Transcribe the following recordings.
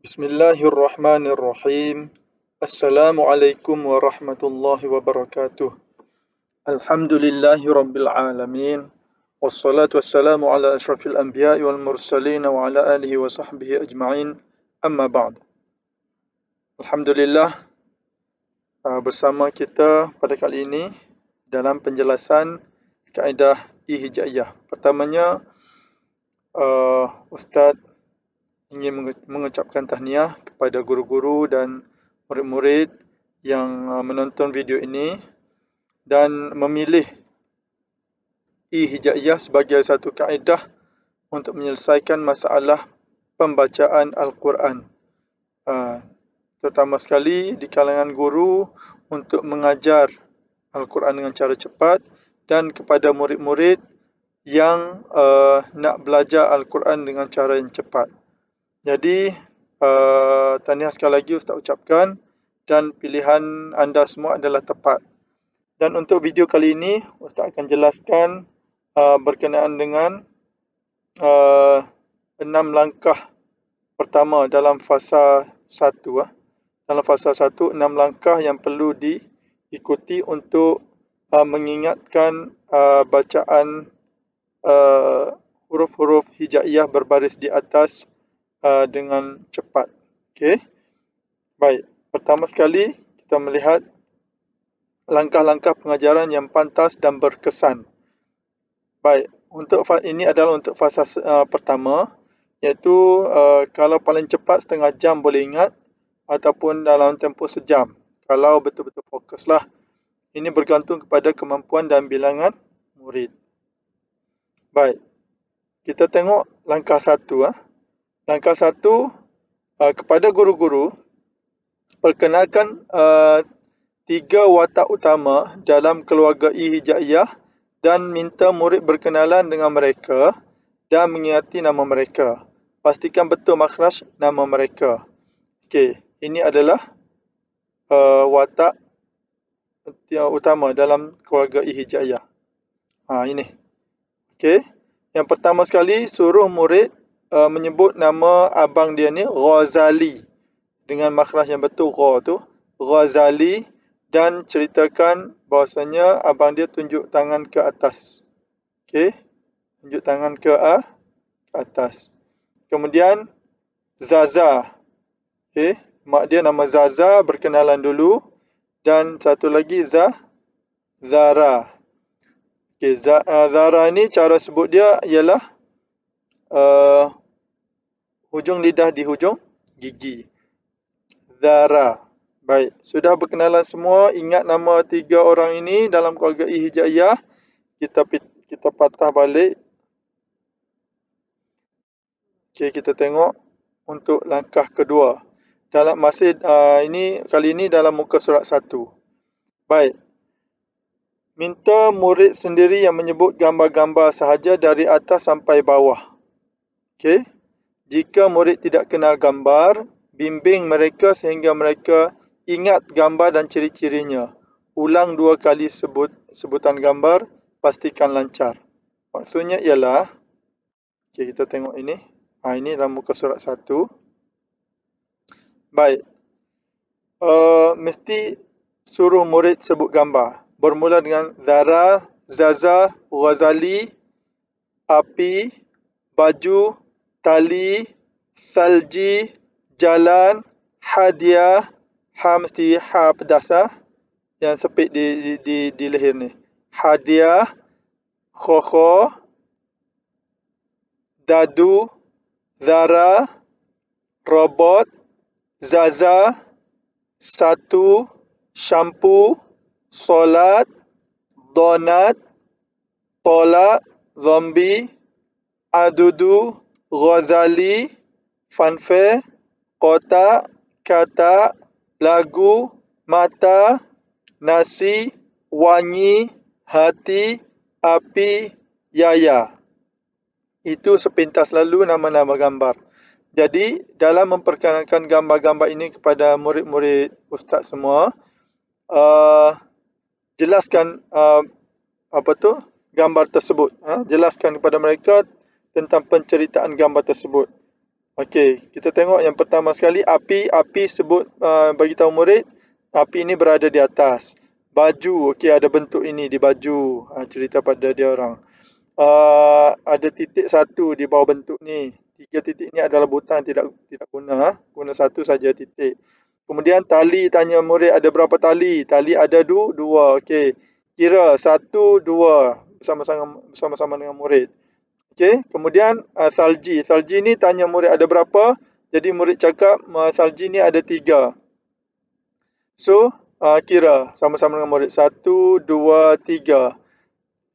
Bismillahirrahmanirrahim. Assalamualaikum warahmatullahi wabarakatuh. Alhamdulillahi rabbil alamin. Wassalatu wassalamu ala ashrafil anbiya'i wal mursalin wa ala alihi wa sahbihi ajma'in. Amma ba'd. Alhamdulillah, bersama kita pada kali ini dalam penjelasan kaedah hijaiyah. Pertamanya, Ustaz ingin mengucapkan tahniah kepada guru-guru dan murid-murid yang menonton video ini dan memilih hijaiyah sebagai satu kaedah untuk menyelesaikan masalah pembacaan Al-Quran. Terutama sekali di kalangan guru untuk mengajar Al-Quran dengan cara cepat dan kepada murid-murid yang nak belajar Al-Quran dengan cara yang cepat. Jadi, tahniah sekali lagi Ustaz ucapkan dan pilihan anda semua adalah tepat. Dan untuk video kali ini, Ustaz akan jelaskan berkenaan dengan 6 langkah pertama dalam fasa 1. Dalam fasa 1, 6 langkah yang perlu diikuti untuk mengingatkan bacaan huruf-huruf hijaiyah berbaris di atas dengan cepat. Okey. Baik, pertama sekali kita melihat langkah-langkah pengajaran yang pantas dan berkesan. Baik, untuk ini adalah untuk fasa pertama, iaitu kalau paling cepat setengah jam boleh ingat ataupun dalam tempoh sejam. Kalau betul-betul fokuslah. Ini bergantung kepada kemampuan dan bilangan murid. Baik. Kita tengok langkah 1. Langkah 1, kepada guru-guru, perkenalkan 3 watak utama dalam keluarga hijaiyah dan minta murid berkenalan dengan mereka dan mengingati nama mereka. Pastikan betul makhraj nama mereka. Okey, ini adalah watak utama dalam keluarga hijaiyah. Ini. Okey. Yang pertama sekali, suruh murid menyebut nama abang dia ni Ghazali dengan makhraj yang betul gha tu, Ghazali, dan ceritakan bahawasanya abang dia tunjuk tangan ke atas. Okey, tunjuk tangan ke atas. Kemudian Zaza. Okey, mak dia nama Zaza, berkenalan dulu, dan satu lagi Zara. Okey, Zara ni cara sebut dia ialah hujung lidah di hujung gigi. Zara. Baik, sudah berkenalan semua, ingat nama 3 orang ini dalam keluarga hijaiyah. Kita patah balik. Okey, kita tengok untuk langkah kedua. Dalam kali ini dalam muka surat 1. Baik. Minta murid sendiri yang menyebut gambar-gambar sahaja dari atas sampai bawah. Okey. Jika murid tidak kenal gambar, bimbing mereka sehingga mereka ingat gambar dan ciri-cirinya. Ulang 2 kali sebutan gambar, pastikan lancar. Maksudnya ialah, okey, kita tengok ini. Ini dalam muka surat 1. Baik. Mesti suruh murid sebut gambar. Bermula dengan Zara, Zaza, Ghazali, api, baju, tali, salji, jalan, hadiah. Mesti pedas yang sepit di leher ni. Hadiah, khokho, dadu, Zara, robot, Zaza, satu, syampu, solat, donat, tolak, zombie, adudu, Ghazali, fanfare, kotak, kata, lagu, mata, nasi, wangi, hati, api, yaya. Itu sepintas lalu nama-nama gambar. Jadi, dalam memperkenalkan gambar-gambar ini kepada murid-murid ustaz semua, jelaskan gambar tersebut. Jelaskan kepada mereka tentang penceritaan gambar tersebut. Okey, kita tengok yang pertama sekali api. Api sebut bagi tahu murid, api ini berada di atas. Baju, okey ada bentuk ini di baju. Cerita pada dia orang. Ada titik satu di bawah bentuk ni. 3 titik ni adalah butang, tidak guna. Guna satu saja titik. Kemudian tali, tanya murid ada berapa tali? Tali ada dua. Okey. Kira 1, 2 bersama-sama dengan murid. Okey. Kemudian salji. Salji ni tanya murid ada berapa? Jadi murid cakap salji ni ada 3. So, kira sama-sama dengan murid. 1, 2, 3.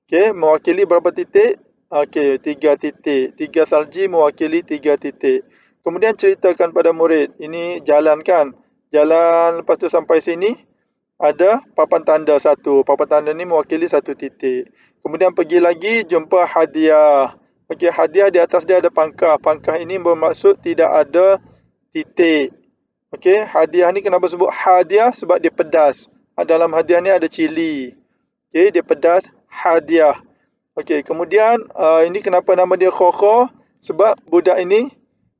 Okey, mewakili berapa titik? Okey, 3 titik. 3 salji mewakili 3 titik. Kemudian ceritakan pada murid, ini jalan kan? Jalan lepas tu sampai sini ada papan tanda satu. Papan tanda ni mewakili 1 titik. Kemudian pergi lagi jumpa hadiah. Okey, hadiah di atas dia ada pangkah. Pangkah ini bermaksud tidak ada titik. Okey, hadiah ni kenapa sebut hadiah? Sebab dia pedas. Dalam hadiah ni ada cili. Okey, dia pedas, hadiah. Okey, kemudian ini kenapa nama dia khokho? Sebab budak ini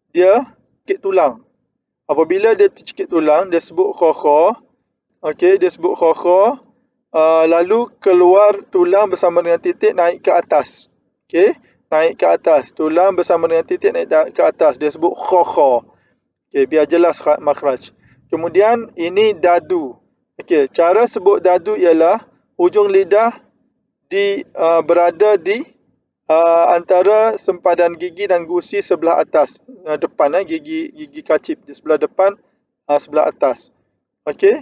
dia cekik tulang. Apabila dia tercekik tulang, dia sebut khokho. Okey, dia sebut khokho. Lalu keluar tulang bersama dengan titik naik ke atas. Okey, naik ke atas. Tulang bersama dengan titik naik ke atas. Dia sebut khokho. Okey, biar jelas makhraj. Kemudian ini dadu. Okey, cara sebut dadu ialah hujung lidah berada di antara sempadan gigi dan gusi sebelah atas, depan, gigi kacip di sebelah depan, sebelah atas. Okey,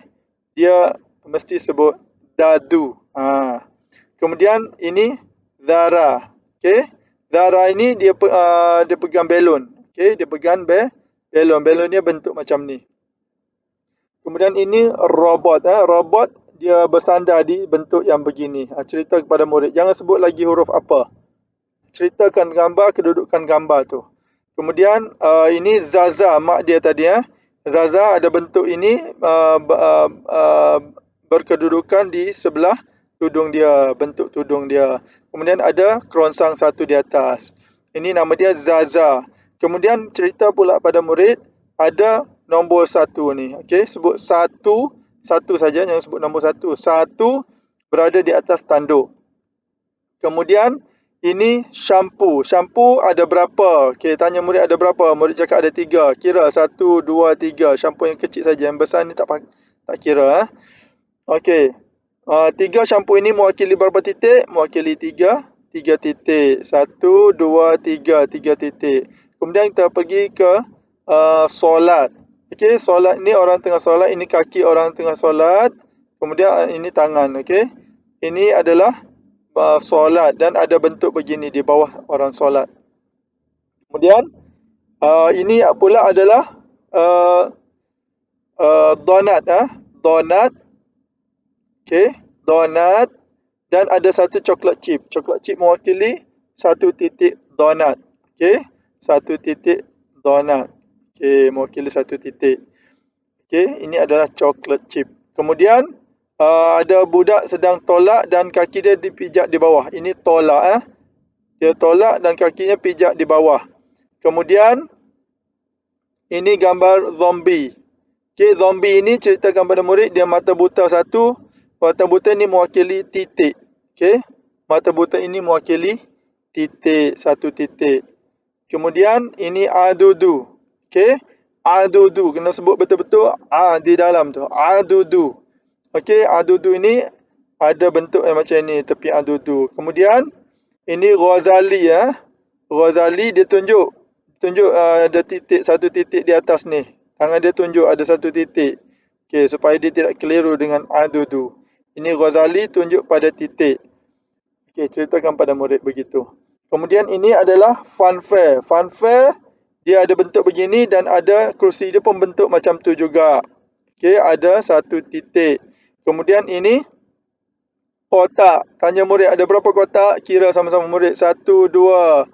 dia mesti sebut dadu. Kemudian ini zara. Okey, zara ini dia pegang belon. Okey, dia pegang belon. Belon dia bentuk macam ni. Kemudian ini robot. Robot dia bersandar di bentuk yang begini. Cerita kepada murid. Jangan sebut lagi huruf apa. Ceritakan gambar, kedudukan gambar tu. Kemudian ini Zaza, mak dia tadi. Zaza ada bentuk ini berkedudukan di sebelah tudung dia, bentuk tudung dia. Kemudian ada kerongsang satu di atas. Ini nama dia Zaza. Kemudian cerita pula pada murid, ada nombor 1 ni. Okey, sebut satu saja, jangan sebut nombor 1. 1 berada di atas tanduk. Kemudian ini shampoo. Shampoo ada berapa? Okey, tanya murid ada berapa? Murid cakap ada 3. Kira 1, 2, 3. Shampoo yang kecil saja, yang besar ni tak kira. Okey. 3 shampoo ini mewakili berapa titik? Mewakili 3 titik. 1, 2, 3 titik. Kemudian kita pergi ke solat. Okey, solat ni orang tengah solat, ini kaki orang tengah solat. Kemudian ini tangan, okey. Ini adalah solat dan ada bentuk begini di bawah orang solat. Kemudian ini pula adalah donat. Donat. Okey, donat dan ada satu coklat chip. Coklat chip mewakili 1 titik donat. Okey, 1 titik donat. Okey, mewakili 1 titik. Okey, ini adalah coklat chip. Kemudian ada budak sedang tolak dan kaki dia dipijak di bawah. Ini tolak. Dia tolak dan kakinya pijak di bawah. Kemudian ini gambar zombie. Okey, zombie ini ceritakan pada murid, dia mata buta satu. Mata buta ini mewakili titik. Okey, mata buta ini mewakili titik, 1 titik. Kemudian ini adudu. Okey, adudu kena sebut betul-betul di dalam tu. Adudu. Okey, adudu ini ada bentuk yang macam ni, tepi adudu. Kemudian ini Ghazali. Ghazali dia tunjuk ada titik, 1 titik di atas ni. Tangan dia tunjuk ada 1 titik. Okey, supaya dia tidak keliru dengan adudu. Ini Ghazali tunjuk pada titik. Okey, ceritakan pada murid begitu. Kemudian ini adalah funfair. Funfair dia ada bentuk begini dan ada kerusi dia pun bentuk macam tu juga. Okey, ada 1 titik. Kemudian ini kotak. Tanya murid ada berapa kotak? Kira sama-sama murid. 1, 2.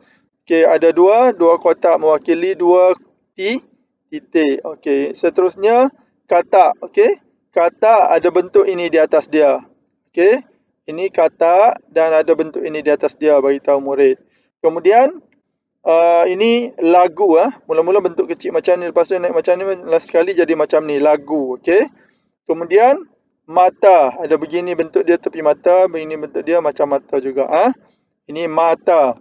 Okey, ada 2 kotak mewakili 2 titik. Okey, seterusnya katak. Okey, katak ada bentuk ini di atas dia. Okey, ini katak dan ada bentuk ini di atas dia, bagi tahu murid. Kemudian Ini lagu. Mula-mula bentuk kecil macam ni, lepas tu naik macam ni, last sekali jadi macam ni, lagu. Okey. Kemudian mata, ada begini bentuk dia tepi mata, begini bentuk dia macam mata juga. Ini mata.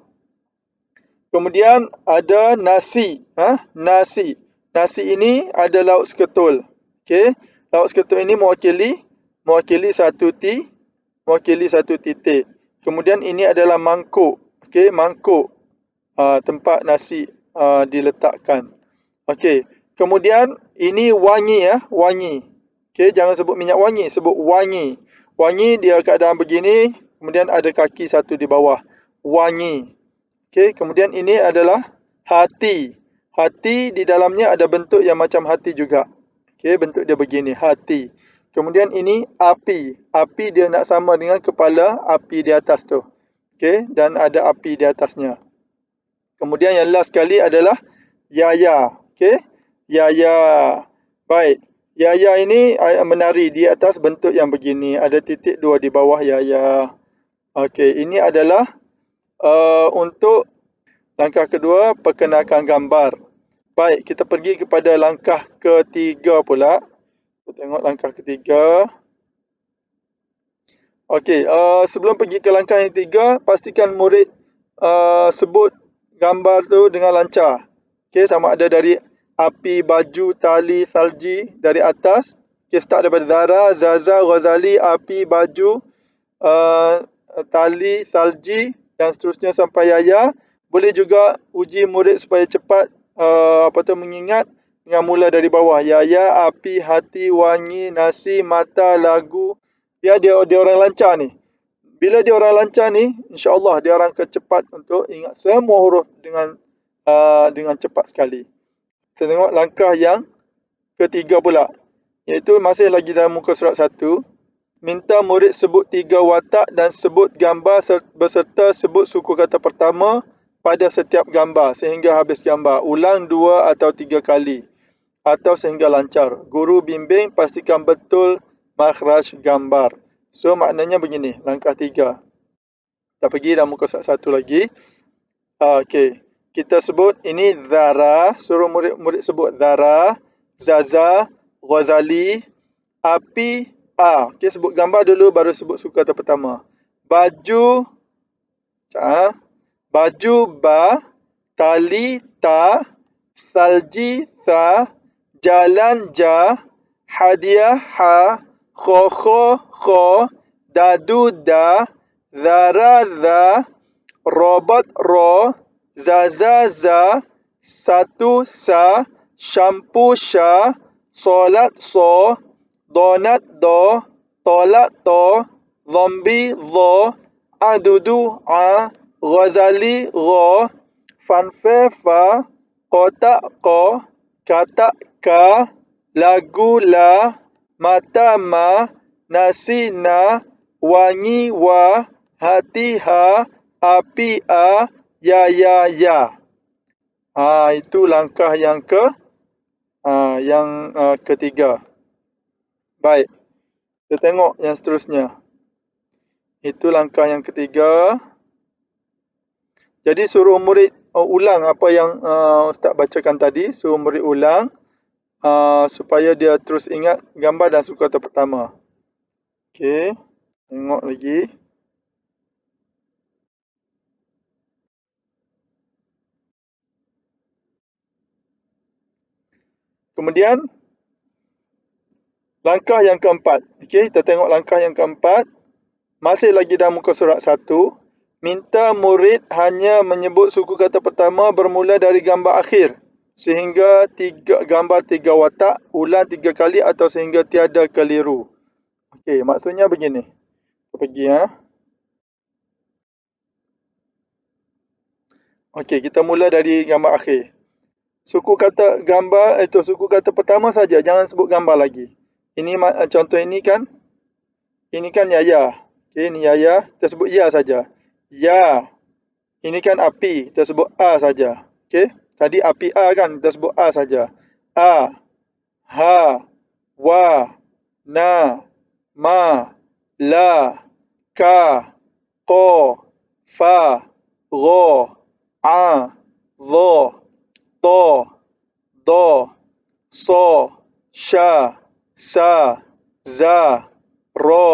Kemudian ada nasi. Nasi. Nasi ini ada laut seketul. Okey. Laut seketul ini mewakili satu titik. Kemudian ini adalah mangkuk. Okey, mangkuk. Tempat nasi diletakkan. Okey. Kemudian ini wangi. Wangi. Okey, jangan sebut minyak wangi, sebut wangi. Wangi dia keadaan begini, kemudian ada kaki satu di bawah. Wangi. Okey, kemudian ini adalah hati. Hati di dalamnya ada bentuk yang macam hati juga. Okey, bentuk dia begini, hati. Kemudian ini api. Api dia nak sama dengan kepala api di atas tu. Okey, dan ada api di atasnya. Kemudian yang last sekali adalah yaya. Okey, yaya. Baik. Yaya ini menari di atas bentuk yang begini. Ada titik dua di bawah yaya. Okey, ini adalah untuk langkah kedua, perkenalkan gambar. Baik, kita pergi kepada langkah ketiga pula. Kita tengok langkah ketiga. Okey, sebelum pergi ke langkah yang ketiga, pastikan murid sebut gambar tu dengan lancar. Okey, sama ada dari api, baju, tali, salji dari atas. Okey, start daripada Zara, Zaza, Ghazali, api, baju, tali, salji dan seterusnya sampai Yaya. Boleh juga uji murid supaya cepat mengingat dengan mula dari bawah. Yaya, api, hati, wangi, nasi, mata, lagu. Dia orang lancar ni. Bila dia orang lancar ni, insya-Allah dia orang akan cepat untuk ingat semua huruf dengan cepat sekali. Kita tengok langkah yang ketiga pula, iaitu masih lagi dalam muka surat 1. Minta murid sebut 3 watak dan sebut gambar beserta sebut suku kata pertama pada setiap gambar sehingga habis gambar. Ulang 2 atau 3 kali atau sehingga lancar. Guru bimbing pastikan betul makhraj gambar. So maknanya begini, langkah 3. Kita pergi dalam muka surat 1 lagi. Okey. Kita sebut ini Zara, suruh murid-murid sebut Zara, Zaza, Ghazali, api, Okey, sebut gambar dulu baru sebut suku kata pertama. Baju, baju, ba, tali, ta, salji, sa, jalan, ja, hadiah, ha, kho, dadu, da, Zara, za, robot, ro, Zaza, za, satu, sa, shampoo, sha, solat, so, donat, do, tolak, to, zombie, zo, adudu, a, Ghazali, gho, fanfare, fa, kotak, ko, katak, ka, lagu, la, mata, ma, nasi, na, wangi, wa, hati, ha, api, a, ya. Itu langkah yang ketiga. Baik. Kita tengok yang seterusnya. Itu langkah yang ketiga. Jadi suruh murid ulang apa yang Ustaz bacakan tadi. Suruh murid ulang supaya dia terus ingat gambar dan suku kata pertama. Okey. Tengok lagi. Kemudian langkah yang keempat. Okey, kita tengok langkah yang keempat. Masih lagi dalam muka surat 1. Minta murid hanya menyebut suku kata pertama bermula dari gambar akhir sehingga gambar 3 watak, ulang 3 kali atau sehingga tiada keliru. Okey, maksudnya begini. Kita pergi Okey, kita mula dari gambar akhir. Suku kata pertama saja, jangan sebut gambar lagi. Ini contoh ini kan Yaya. Okey, ini Yaya, kita sebut ya saja. Ya. Ini kan api, kita sebut a saja. Okey, tadi api a kan, kita sebut a saja. A, ha, wa, na, ma, la, ka, ko, fa, ro, a, dha, ta, da, sa, sha, sa, za, ra,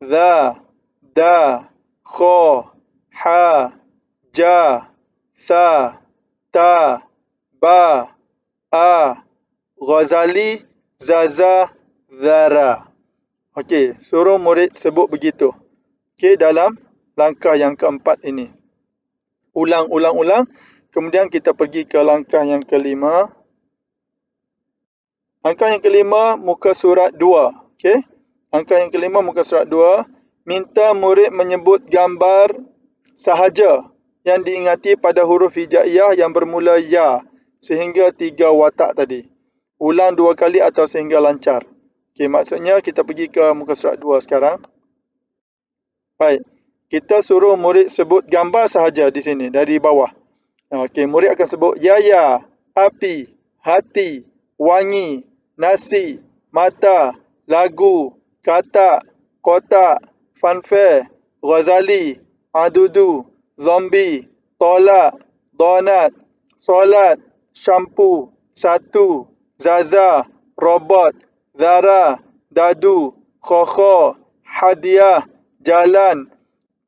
dha, da, kha, ha, ja, tha, ta, ba, a, Ghazali, Zaza, Zara. Okey, suruh murid sebut begitu. Okey, dalam langkah yang keempat ini. Ulang. Kemudian kita pergi ke langkah yang kelima. Langkah yang kelima, muka surat 2. Okey. Langkah yang kelima, muka surat 2. Minta murid menyebut gambar sahaja yang diingati pada huruf hijaiyah yang bermula ya sehingga 3 watak tadi. Ulang 2 kali atau sehingga lancar. Okey, maksudnya kita pergi ke muka surat 2 sekarang. Baik. Kita suruh murid sebut gambar sahaja di sini dari bawah. Okey, murid akan sebut ya, api, hati, wangi, nasi, mata, lagu, katak, kotak, fanfare, Ghazali, adudu, zombie, tolak, donat, solat, syampu, satu, Zaza, robot, Zara, dadu, khokho, hadiah, jalan,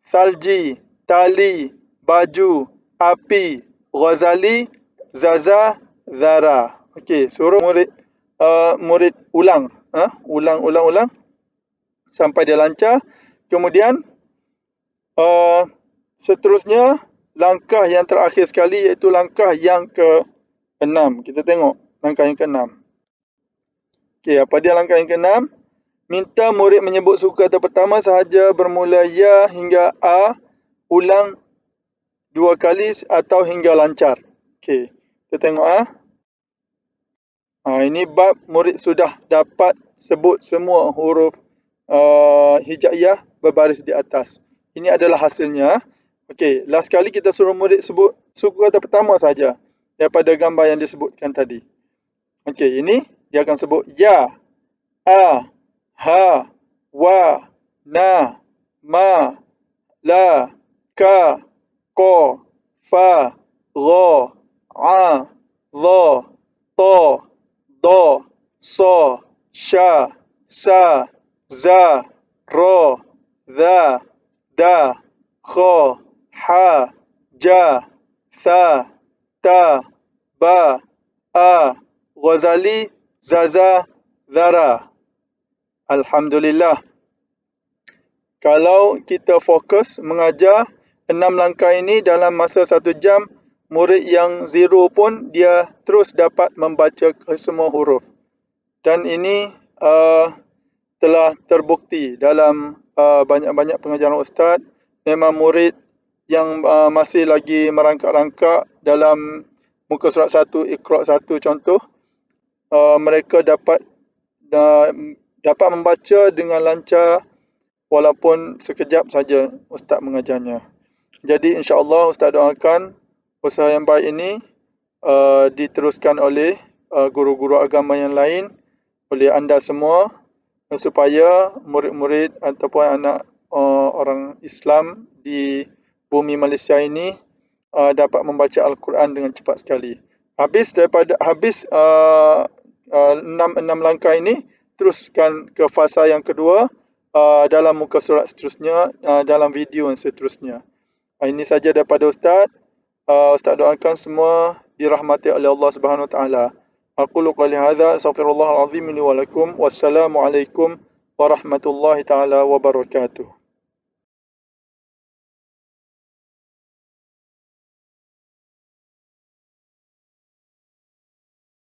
salji, tali, baju, api, Ghazali, Zaza, Zara. Okey, suruh murid ulang. Ulang sampai dia lancar. Kemudian seterusnya langkah yang terakhir sekali iaitu langkah yang ke-6. Kita tengok langkah yang ke-6. Okey, apa dia langkah yang ke-6? Minta murid menyebut suku kata pertama sahaja bermula ya hingga a, ulang 2 kali atau hingga lancar. Okey, kita tengok ini bab murid sudah dapat sebut semua huruf hijaiyah berbaris di atas. Ini adalah hasilnya. Okey, last kali kita suruh murid sebut suku kata pertama saja daripada gambar yang disebutkan tadi. Okey, ini dia akan sebut ya, a, ha, wa, na, ma, la, ka, ko, fa, gha, a, dha, ta, da, sa, sha, sa, za, ra, dha, da, kha, ha, ja, tha, ta, ba, a, Ghazali, Zaza, Zara. Alhamdulillah. Kalau kita fokus mengajar 6 langkah ini dalam masa 1 jam, murid yang zero pun dia terus dapat membaca semua huruf. Dan ini telah terbukti dalam banyak-banyak pengajaran ustaz. Memang murid yang masih lagi merangkak-rangkak dalam muka surat 1, Iqra 1 contoh, mereka dapat membaca dengan lancar walaupun sekejap saja ustaz mengajarnya. Jadi insya-Allah ustaz doakan usaha yang baik ini diteruskan oleh guru-guru agama yang lain, oleh anda semua, supaya murid-murid ataupun anak orang Islam di bumi Malaysia ini dapat membaca Al-Quran dengan cepat sekali. Habis 6 langkah ini, teruskan ke fasa yang kedua dalam muka surat seterusnya, dalam video yang seterusnya. Ini saja daripada Ustaz. Ustaz doakan semua dirahmati oleh Allah Subhanahu Wa Taala. Aqulu qali hadza, astaghfirullahal azim li wa lakum. Wassalamualaikum warahmatullahi taala wabarakatuh.